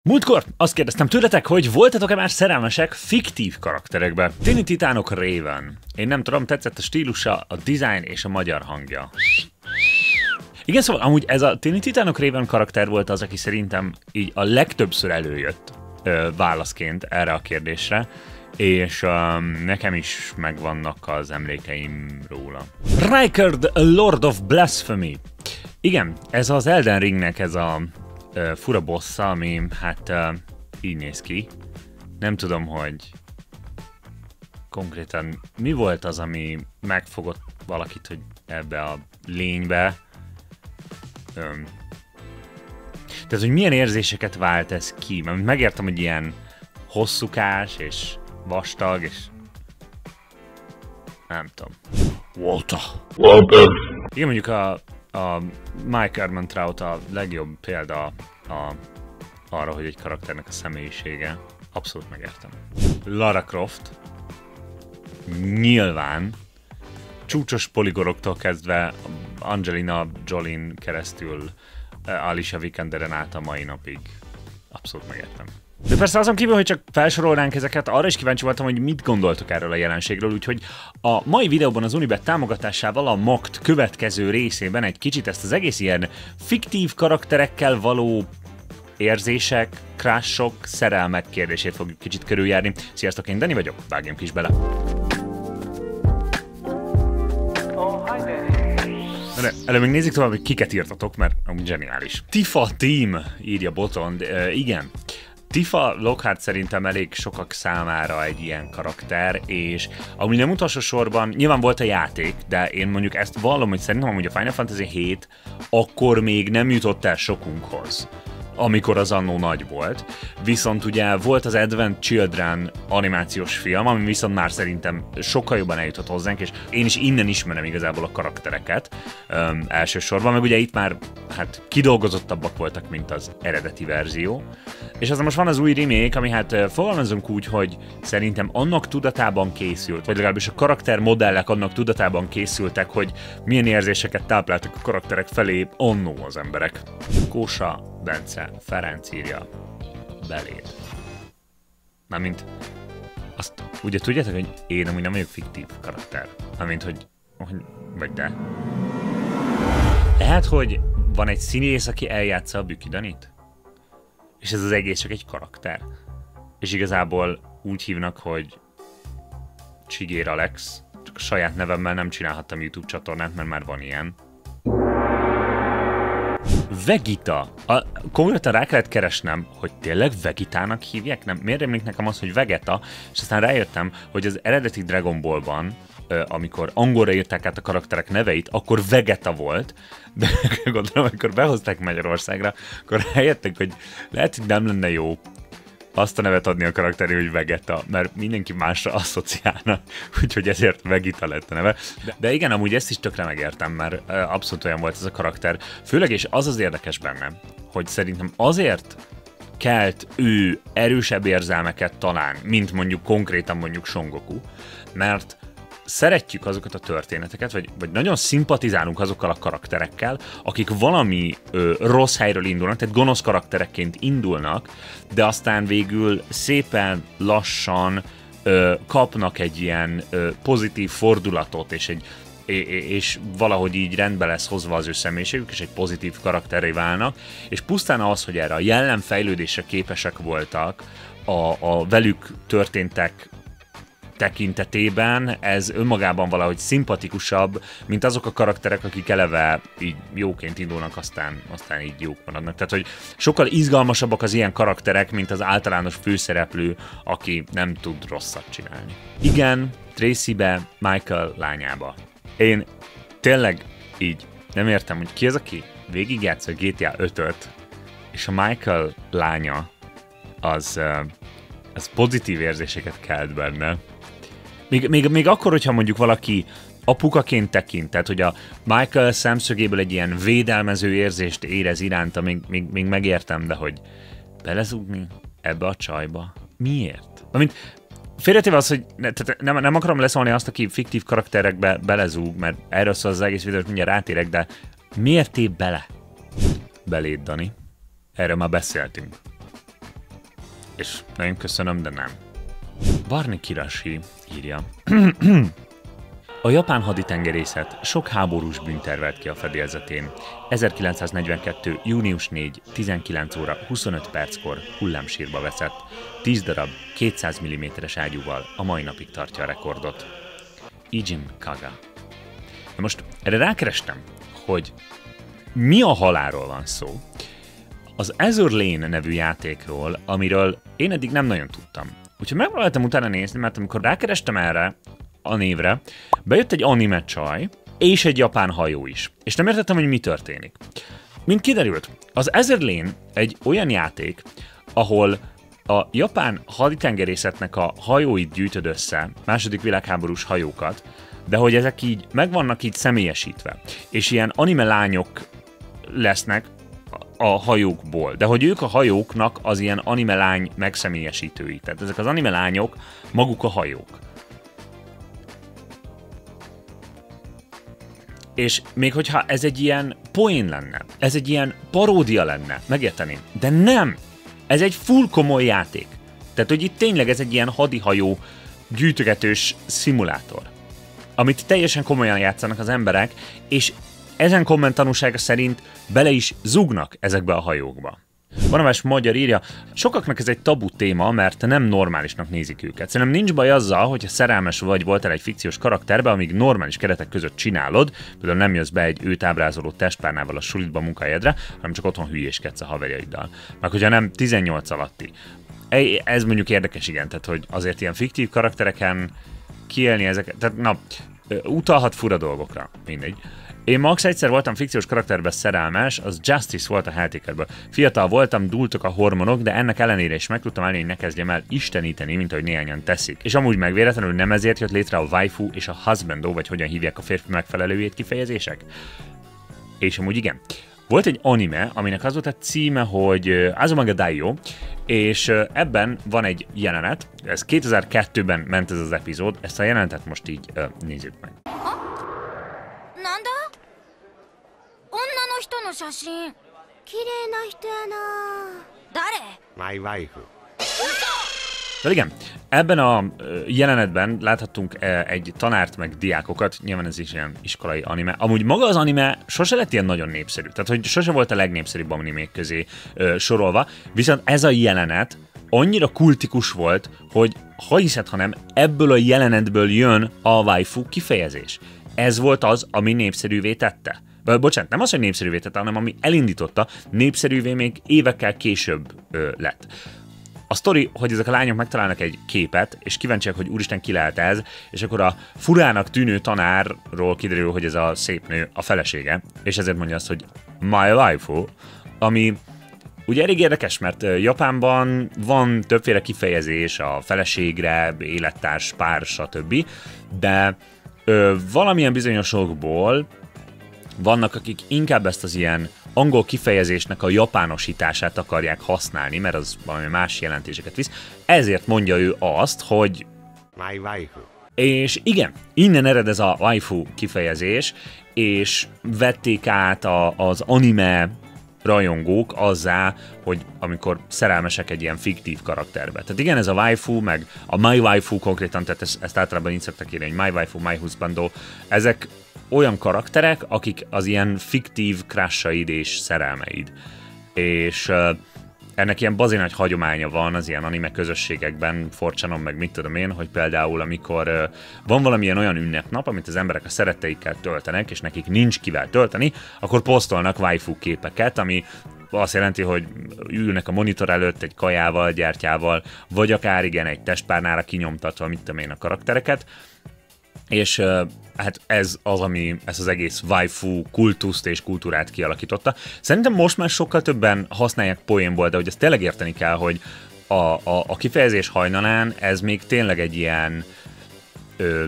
Múltkor azt kérdeztem tőletek, hogy voltatok-e már szerelmesek fiktív karakterekbe? Tini Titánok Raven. Én nem tudom, tetszett a stílusa, a design és a magyar hangja. Igen, szóval amúgy ez a Tini Titánok Raven karakter volt az, aki szerintem így a legtöbbször előjött válaszként erre a kérdésre, és nekem is megvannak az emlékeim róla. Rykard, Lord of Blasphemy. Igen, ez az Elden Ringnek ez a fura bossa, ami hát így néz ki. Nem tudom, hogy konkrétan mi volt az, ami megfogott valakit, hogy ebbe a lénybe. Tehát, hogy milyen érzéseket vált ez ki? Mert megértem, hogy ilyen hosszúkás és vastag, és nem tudom. Walter. Igen, mondjuk a Mike Ehrmantraut a legjobb példa arra, hogy egy karakternek a személyisége. Abszolút megértem. Lara Croft. Nyilván. Csúcsos poligoroktól kezdve Angelina Jolien keresztül Alicia Vikanderen át a mai napig. Abszolút megértem. De persze azon kívül, hogy csak felsorolnánk ezeket, arra is kíváncsi voltam, hogy mit gondoltok erről a jelenségről, úgyhogy a mai videóban az Unibet támogatásával a MAKT következő részében egy kicsit ezt az egész ilyen fiktív karakterekkel való érzések, crushok, szerelmek kérdését fogjuk kicsit körüljárni. Sziasztok, én Dani vagyok, vágjunk is bele! Előbb még nézzük tovább, hogy kiket írtatok, mert amúgy zseniális. Tifa Team írja Botond, igen. Tifa Lockhart szerintem elég sokak számára egy ilyen karakter, és ami nem utolsó sorban, nyilván volt a játék, de én mondjuk ezt vallom, hogy szerintem amúgy a Final Fantasy 7 akkor még nem jutott el sokunkhoz, amikor az annó nagy volt. Viszont ugye volt az Advent Children animációs film, ami viszont már szerintem sokkal jobban eljutott hozzánk, és én is innen ismerem igazából a karaktereket elsősorban, meg ugye itt már hát kidolgozottabbak voltak, mint az eredeti verzió. És aztán most van az új remake, ami hát fogalmazunk úgy, hogy szerintem annak tudatában készült, vagy legalábbis a karaktermodellek annak tudatában készültek, hogy milyen érzéseket tápláltak a karakterek felé annó az emberek. Kósa Bence Ferenc írja beléd. Mármint azt ugye tudjátok, hogy én amúgy nem vagyok fiktív karakter. Mármint, hogy vagy de. Lehet, hogy van egy színész, aki eljátsza a Büki Danit? És ez az egész csak egy karakter. És igazából úgy hívnak, hogy Csigér Alex. Csak a saját nevemmel nem csinálhattam YouTube csatornát, mert már van ilyen. Vegeta. Konkrétan rá kellett keresnem, hogy tényleg Vegetának hívják? Nem, miért emlék nekem az, hogy Vegeta? És aztán rájöttem, hogy az eredeti Dragon Ballban, amikor angolra írták át a karakterek neveit, akkor Vegeta volt, de gondolom, amikor behozták Magyarországra, akkor rájöttek, hogy lehet, hogy nem lenne jó azt a nevet adni a karakteré, hogy Vegeta, mert mindenki másra asszociálna, úgyhogy ezért Vegeta lett a neve. De igen, amúgy ezt is tökre megértem, mert abszolút olyan volt ez a karakter. Főleg, és az az érdekes benne, hogy szerintem azért kelt ő erősebb érzelmeket talán, mint mondjuk konkrétan mondjuk Son Goku, mert szeretjük azokat a történeteket, vagy nagyon szimpatizálunk azokkal a karakterekkel, akik valami rossz helyről indulnak, tehát gonosz karakterekként indulnak, de aztán végül szépen lassan kapnak egy ilyen pozitív fordulatot, és valahogy így rendbe lesz hozva az ő személyiségük, és egy pozitív karakterré válnak, és pusztán az, hogy erre a jellemfejlődésre képesek voltak a velük történtek tekintetében, ez önmagában valahogy szimpatikusabb, mint azok a karakterek, akik eleve így jóként indulnak, aztán így jók maradnak. Tehát, hogy sokkal izgalmasabbak az ilyen karakterek, mint az általános főszereplő, aki nem tud rosszat csinálni. Igen, Tracybe, Michael lányába. Én tényleg így nem értem, hogy ki az, aki végigjátsza a GTA 5-öt, és a Michael lánya az pozitív érzéseket kelt benne. Még akkor, hogyha mondjuk valaki apukaként tekint, tehát hogy a Michael szemszögéből egy ilyen védelmező érzést érez iránta, még megértem, de hogy belezugni ebbe a csajba? Miért? Félretéve az, hogy nem akarom leszólni azt, aki fiktív karakterekbe belezúg, mert erről szól az egész videót, mindjárt rátérek, de miért tép bele? Beléd, Dani. Erről már beszéltünk. és nagyon köszönöm, de nem. Barney Kirashi írja. A japán haditengerészet sok háborús bűnt tervelt ki a fedélzetén. 1942. június 4. 19 óra 25 perckor hullámsírba veszett. 10 darab 200 mm-es ágyúval a mai napig tartja a rekordot. Ijin Kaga. Na most erre rákerestem, hogy mi a halálról van szó. Az Azur Lane nevű játékról, amiről én eddig nem nagyon tudtam. Úgyhogy megpróbáltam utána nézni, mert amikor rákerestem erre a névre, bejött egy anime csaj, és egy japán hajó is. És nem értettem, hogy mi történik. Mint kiderült, az Azur Lane egy olyan játék, ahol a japán haditengerészetnek a hajóit gyűjtöd össze, második világháborús hajókat, de hogy ezek így meg vannak így személyesítve. És ilyen anime lányok lesznek a hajókból, de hogy ők a hajóknak az ilyen anime lány megszemélyesítői. Tehát ezek az anime lányok maguk a hajók. És még hogyha ez egy ilyen poén lenne, ez egy ilyen paródia lenne, megérteném, de nem! Ez egy full komoly játék. Tehát, hogy itt tényleg ez egy ilyen hadihajó gyűjtögetős szimulátor, amit teljesen komolyan játszanak az emberek, és ezen komment tanúsága szerint bele is zugnak ezekbe a hajókba. Valamás magyar írja, sokaknak ez egy tabu téma, mert nem normálisnak nézik őket. Szerintem nincs baj azzal, hogyha szerelmes vagy voltál egy fikciós karakterbe, amíg normális keretek között csinálod, például nem jössz be egy őt ábrázoló testpárnával a sulitba munkahelyedre, hanem csak otthon hülyéskedsz a haverjaiddal. Meg hogyha nem 18 alatti. Ez mondjuk érdekes, igen, tehát hogy azért ilyen fiktív karaktereken kiélni ezeket, tehát na, utalhat fura dolgokra, mindegy. Én max egyszer voltam fikciós karakterben szerelmes, az Justice volt a Helltakerből. Fiatal voltam, dúltak a hormonok, de ennek ellenére is meg tudtam állni, hogy ne kezdjem el isteníteni, mint ahogy néhányan teszik. És amúgy meg véletlenül nem ezért jött létre a waifu és a husbando, vagy hogyan hívják a férfi megfelelőjét kifejezések? És amúgy igen. Volt egy anime, aminek az volt a címe, hogy Azumanga Daioh, és ebben van egy jelenet, ez 2002-ben ment ez az epizód, ezt a jelenetet most így nézzük meg. My wife. De igen, ebben a jelenetben láthattunk egy tanárt meg diákokat, nyilván ez is ilyen iskolai anime. Amúgy maga az anime sose lett ilyen nagyon népszerű, tehát hogy sose volt a legnépszerűbb animék közé sorolva, viszont ez a jelenet annyira kultikus volt, hogy ha hiszed, ha nem, ebből a jelenetből jön a waifu kifejezés. Ez volt az, ami népszerűvé tette. Bocsánat, nem az, hogy népszerűvé tette, hanem ami elindította, népszerűvé még évekkel később lett. A sztori, hogy ezek a lányok megtalálnak egy képet, és kíváncsiak, hogy úristen ki lehet ez, és akkor a furának tűnő tanárról kiderül, hogy ez a szép nő a felesége, és ezért mondja azt, hogy my waifu, ami ugye elég érdekes, mert Japánban van többféle kifejezés a feleségre, élettárs, pár, stb., de valamilyen bizonyosokból vannak, akik inkább ezt az ilyen angol kifejezésnek a japánosítását akarják használni, mert az valami más jelentéseket visz. Ezért mondja ő azt, hogy My waifu. és igen, innen ered ez a waifu kifejezés, és vették át az anime rajongók azzá, hogy amikor szerelmesek egy ilyen fiktív karakterbe. Tehát igen, ez a waifu, meg a my waifu konkrétan, tehát ezt általában így szoktak írni, hogy my waifu, my husbando, ezek olyan karakterek, akik az ilyen fiktív crushaid és szerelmeid. És ennek ilyen bazi nagy hagyománya van az ilyen anime közösségekben, 4chanon, meg mit tudom én, hogy például amikor van valamilyen olyan ünnepnap, amit az emberek a szeretteikkel töltenek, és nekik nincs kivel tölteni, akkor posztolnak waifu képeket, ami azt jelenti, hogy ülnek a monitor előtt egy kajával, gyertyával, vagy akár igen, egy testpárnára kinyomtatva, mit tudom én, a karaktereket. És hát ez az, ami ezt az egész waifu kultuszt és kultúrát kialakította. Szerintem most már sokkal többen használják poénból, de hogy ezt tényleg érteni kell, hogy a kifejezés hajnalán ez még tényleg egy ilyen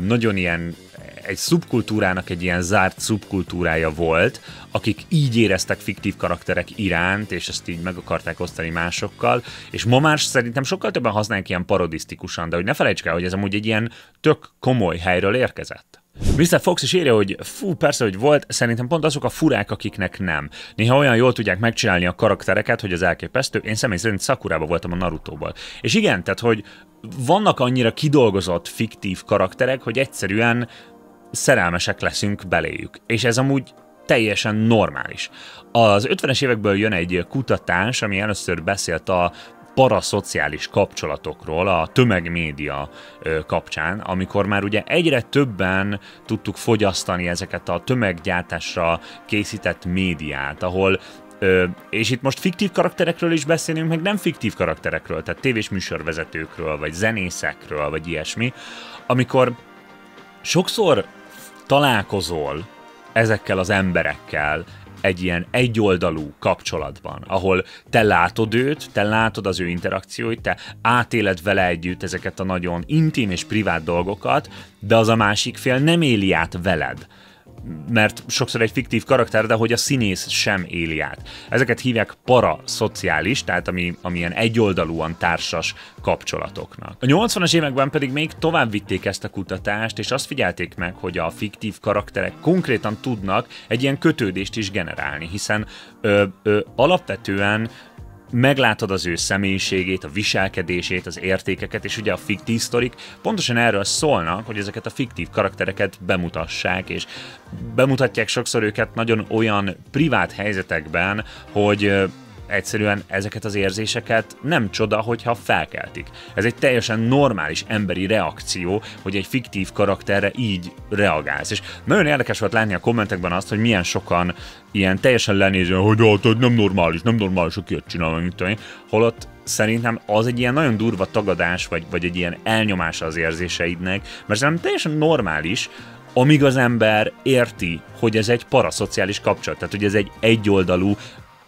nagyon ilyen egy szubkultúrának egy ilyen zárt szubkultúrája volt, akik így éreztek fiktív karakterek iránt, és ezt így meg akarták osztani másokkal, és ma már szerintem sokkal többen használják ilyen parodisztikusan, de hogy ne felejtsd el, hogy ez amúgy egy ilyen tök komoly helyről érkezett. Mr. Fox is írja, hogy fú, persze, hogy volt, szerintem pont azok a furák, akiknek nem. Néha olyan jól tudják megcsinálni a karaktereket, hogy az elképesztő. Én személy szerint Sakurában voltam a Narutóból. És igen, tehát, hogy vannak annyira kidolgozott fiktív karakterek, hogy egyszerűen szerelmesek leszünk beléjük. És ez amúgy teljesen normális. Az 50-es évekből jön egy kutatás, ami először beszélt a paraszociális kapcsolatokról a tömegmédia kapcsán, amikor már ugye egyre többen tudtuk fogyasztani ezeket a tömeggyártásra készített médiát, ahol és itt most fiktív karakterekről is beszélünk, meg nem fiktív karakterekről, tehát tévés műsorvezetőkről, vagy zenészekről, vagy ilyesmi, amikor sokszor találkozol ezekkel az emberekkel egy ilyen egyoldalú kapcsolatban, ahol te látod őt, te látod az ő interakcióit, te átéled vele együtt ezeket a nagyon intim és privát dolgokat, de az a másik fél nem éli át veled. Mert sokszor egy fiktív karakter, de hogy a színész sem éli át. Ezeket hívják paraszociális, tehát ami ilyen egyoldalúan társas kapcsolatoknak. A 80-as években pedig még tovább vitték ezt a kutatást, és azt figyelték meg, hogy a fiktív karakterek konkrétan tudnak egy ilyen kötődést is generálni, hiszen alapvetően meglátod az ő személyiségét, a viselkedését, az értékeket, és ugye a fiktív sztorik pontosan erről szólnak, hogy ezeket a fiktív karaktereket bemutassák, és bemutatják sokszor őket nagyon olyan privát helyzetekben, hogy egyszerűen ezeket az érzéseket nem csoda, hogyha felkeltik. Ez egy teljesen normális emberi reakció, hogy egy fiktív karakterre így reagálsz. És nagyon érdekes volt látni a kommentekben azt, hogy milyen sokan ilyen teljesen lenézően, hogy nem normális, aki ilyet csinál, mint én. Holott szerintem az egy ilyen nagyon durva tagadás, vagy egy ilyen elnyomása az érzéseidnek, mert szerintem teljesen normális, amíg az ember érti, hogy ez egy paraszociális kapcsolat, tehát hogy ez egy egyoldalú,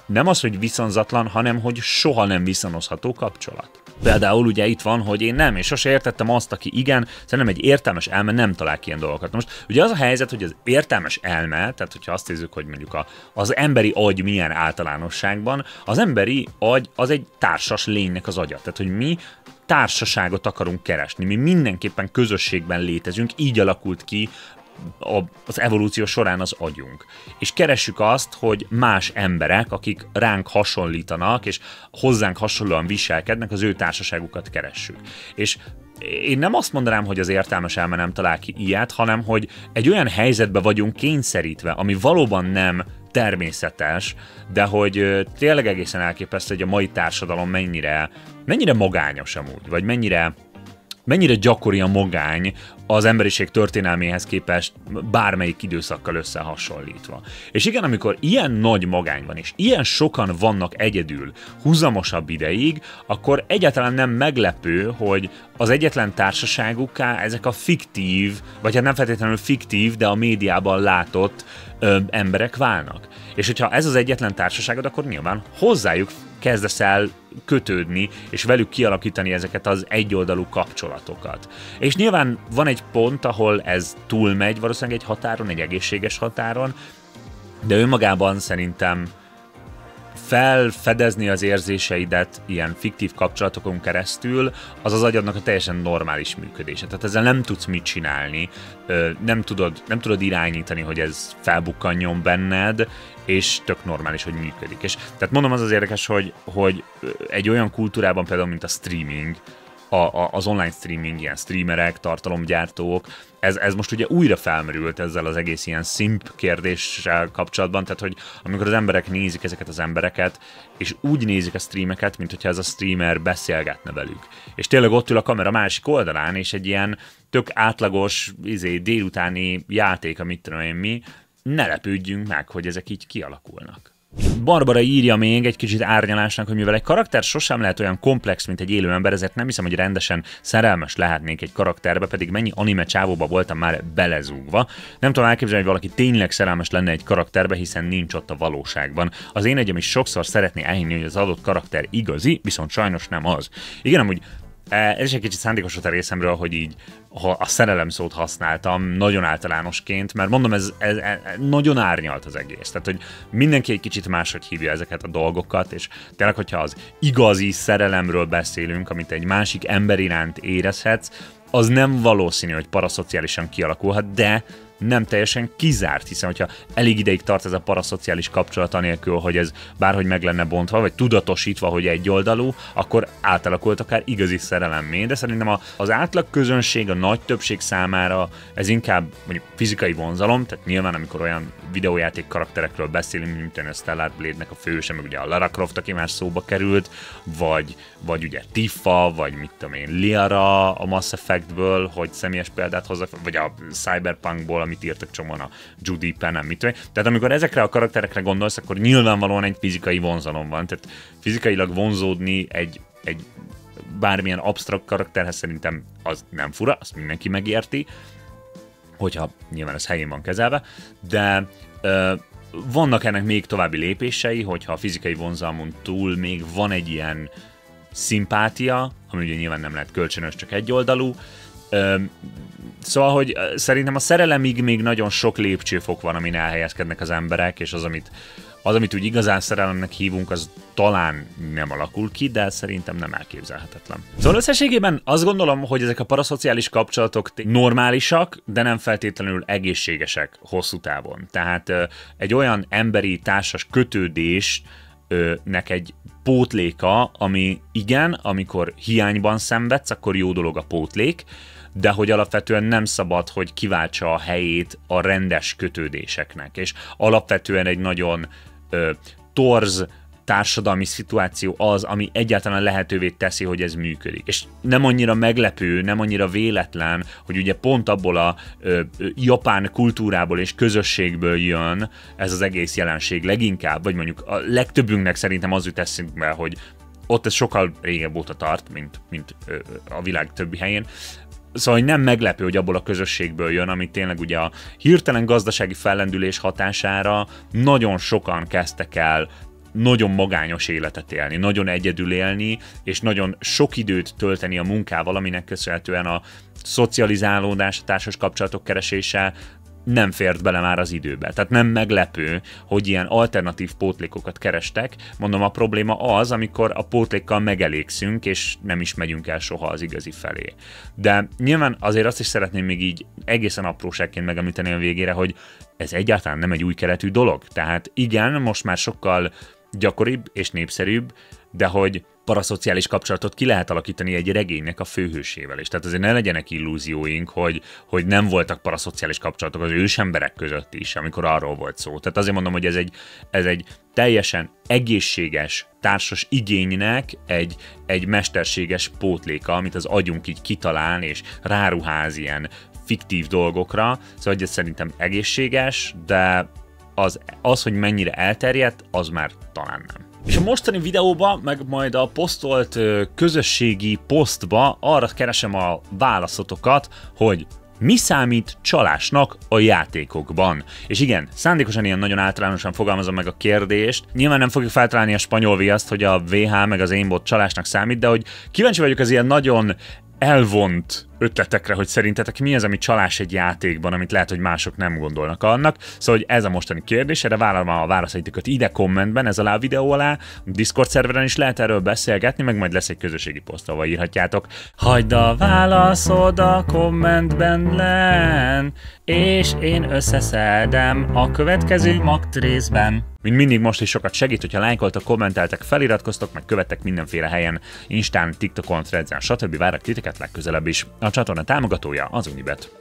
nem az, hogy viszonzatlan, hanem hogy soha nem viszonozható kapcsolat. Például ugye itt van, hogy én nem, és sose értettem azt, aki igen, szerintem egy értelmes elme nem talál ki ilyen dolgokat. Most ugye az a helyzet, hogy az értelmes elme, tehát hogyha azt nézzük, hogy mondjuk az emberi agy milyen általánosságban, az emberi agy az egy társas lénynek az agya. Tehát, hogy mi társaságot akarunk keresni, mi mindenképpen közösségben létezünk, így alakult ki az evolúció során az agyunk. És keressük azt, hogy más emberek, akik ránk hasonlítanak, és hozzánk hasonlóan viselkednek, az ő társaságukat keressük. És én nem azt mondanám, hogy az értelmes elme nem talál ki ilyet, hanem hogy egy olyan helyzetbe vagyunk kényszerítve, ami valóban nem természetes, de hogy tényleg egészen elképesztő, hogy a mai társadalom mennyire magányos amúgy, vagy mennyire gyakori a magány az emberiség történelméhez képest bármelyik időszakkal összehasonlítva. És igen, amikor ilyen nagy magány van, és ilyen sokan vannak egyedül húzamosabb ideig, akkor egyáltalán nem meglepő, hogy az egyetlen társaságukká ezek a fiktív, vagy hát nem feltétlenül fiktív, de a médiában látott emberek válnak. És hogyha ez az egyetlen társaságod, akkor nyilván hozzájuk kezdesz el kötődni, és velük kialakítani ezeket az egyoldalú kapcsolatokat. És nyilván van egy pont, ahol ez túlmegy valószínűleg egy határon, egy egészséges határon, de önmagában szerintem felfedezni az érzéseidet ilyen fiktív kapcsolatokon keresztül, az az agyadnak a teljesen normális működése. Tehát ezzel nem tudsz mit csinálni, nem tudod irányítani, hogy ez felbukkanjon benned, és tök normális, hogy működik. És tehát mondom, az érdekes, hogy egy olyan kultúrában például, mint a streaming, az online streaming, ilyen streamerek, tartalomgyártók, ez most ugye újra felmerült ezzel az egész ilyen szimp kérdéssel kapcsolatban, tehát hogy amikor az emberek nézik ezeket az embereket, és úgy nézik a streameket, mint hogyha ez a streamer beszélgetne velük. És tényleg ott ül a kamera másik oldalán, és egy ilyen tök átlagos délutáni játék, amit tudom én mi, ne lepődjünk meg, hogy ezek így kialakulnak. Barbara írja még egy kicsit árnyalásnak, hogy mivel egy karakter sosem lehet olyan komplex, mint egy élő ember, ezért nem hiszem, hogy rendesen szerelmes lehetnék egy karakterbe, pedig mennyi anime csávóba voltam már belezúgva. Nem tudom elképzelni, hogy valaki tényleg szerelmes lenne egy karakterbe, hiszen nincs ott a valóságban. Az én agyam is sokszor szeretné elhinni, hogy az adott karakter igazi, viszont sajnos nem az. Igen, amúgy ez is egy kicsit szándékos volt a részemről, hogy így a szerelem szót használtam nagyon általánosként, mert mondom, ez nagyon árnyalt az egész. Tehát, hogy mindenki egy kicsit máshogy hívja ezeket a dolgokat, és tényleg, hogyha az igazi szerelemről beszélünk, amit egy másik ember iránt érezhetsz, az nem valószínű, hogy paraszociálisan kialakulhat, de nem teljesen kizárt, hiszen hogyha elég ideig tart ez a paraszociális kapcsolat anélkül, hogy ez bárhogy meg lenne bontva, vagy tudatosítva, hogy egyoldalú, akkor átalakult akár igazi szerelemmé, de szerintem az átlag közönség, a nagy többség számára ez inkább mondjuk fizikai vonzalom, tehát nyilván amikor olyan videójáték karakterekről beszélünk, mint a Stellar Blade-nek a főse, meg ugye a Lara Croft, aki már szóba került, vagy ugye Tifa, vagy mit tudom én, Liara a Mass Effectből, hogy személyes példát hozzak, vagy a Cyberpunkból, amit írtak csomóan a Judy Penn, mit tudom én. Tehát amikor ezekre a karakterekre gondolsz, akkor nyilvánvalóan egy fizikai vonzalom van, tehát fizikailag vonzódni egy bármilyen absztrakt karakterhez szerintem az nem fura, azt mindenki megérti, hogyha nyilván ez helyén van kezelve, de vannak ennek még további lépései, hogyha a fizikai vonzalmon túl még van egy ilyen szimpátia, ami ugye nyilván nem lehet kölcsönös, csak egyoldalú. Szóval, hogy szerintem a szerelemig még nagyon sok lépcsőfok van, amin elhelyezkednek az emberek, és az, amit úgy igazán szerelemnek hívunk, az talán nem alakul ki, de szerintem nem elképzelhetetlen. Szóval összességében azt gondolom, hogy ezek a paraszociális kapcsolatok normálisak, de nem feltétlenül egészségesek hosszú távon. Tehát egy olyan emberi társas kötődésnek egy pótléka, ami igen, amikor hiányban szenvedsz, akkor jó dolog a pótlék, de hogy alapvetően nem szabad, hogy kiváltsa a helyét a rendes kötődéseknek, és alapvetően egy nagyon torz társadalmi szituáció az, ami egyáltalán lehetővé teszi, hogy ez működik. És nem annyira meglepő, nem annyira véletlen, hogy ugye pont abból a japán kultúrából és közösségből jön ez az egész jelenség leginkább, vagy mondjuk a legtöbbünknek szerintem az jut eszünkbe, hogy ott ez sokkal régebb óta tart, mint a világ többi helyén. Szóval nem meglepő, hogy abból a közösségből jön, ami tényleg ugye a hirtelen gazdasági fellendülés hatására nagyon sokan kezdtek el nagyon magányos életet élni, nagyon egyedül élni, és nagyon sok időt tölteni a munkával, aminek köszönhetően a szocializálódás, a társas kapcsolatok keresése nem fért bele már az időbe. Tehát nem meglepő, hogy ilyen alternatív pótlékokat kerestek. Mondom, a probléma az, amikor a pótlékkal megelégszünk, és nem is megyünk el soha az igazi felé. De nyilván azért azt is szeretném még így egészen apróságként megemlíteni a végére, hogy ez egyáltalán nem egy új keletű dolog. Tehát igen, most már sokkal gyakoribb és népszerűbb, de hogy paraszociális kapcsolatot ki lehet alakítani egy regénynek a főhősével is. Tehát azért ne legyenek illúzióink, hogy nem voltak paraszociális kapcsolatok az ősemberek között is, amikor arról volt szó. Tehát azért mondom, hogy ez egy teljesen egészséges társas igénynek egy mesterséges pótléka, amit az agyunk így kitalál és ráruház ilyen fiktív dolgokra. Szóval ez szerintem egészséges, de az, hogy mennyire elterjedt, az már talán nem. És a mostani videóban, meg majd a posztolt közösségi posztba arra keresem a válaszotokat, hogy mi számít csalásnak a játékokban. És igen, szándékosan ilyen nagyon általánosan fogalmazom meg a kérdést. Nyilván nem fogjuk feltalálni a spanyol viaszt, hogy a VH meg az aimbot csalásnak számít, de hogy kíváncsi vagyok az ilyen nagyon elvont ötletekre, hogy szerintetek mi az, ami csalás egy játékban, amit lehet, hogy mások nem gondolnak annak. Szóval, hogy ez a mostani kérdés, erre vállalom a válaszaitokat ide kommentben, ez alá a videó alá, Discord szerveren is lehet erről beszélgetni, meg majd lesz egy közösségi poszt, ahol írhatjátok. Hagyd a válaszod a kommentben len, és én összeszedem a következő magtrészben. Mint mindig most is sokat segít, hogyha lájkoltak, kommenteltek, feliratkoztok, meg követtek mindenféle helyen, Instán, TikTokon, Threads-en, stb. Várok titeket legközelebb is. A csatorna támogatója az Unibet.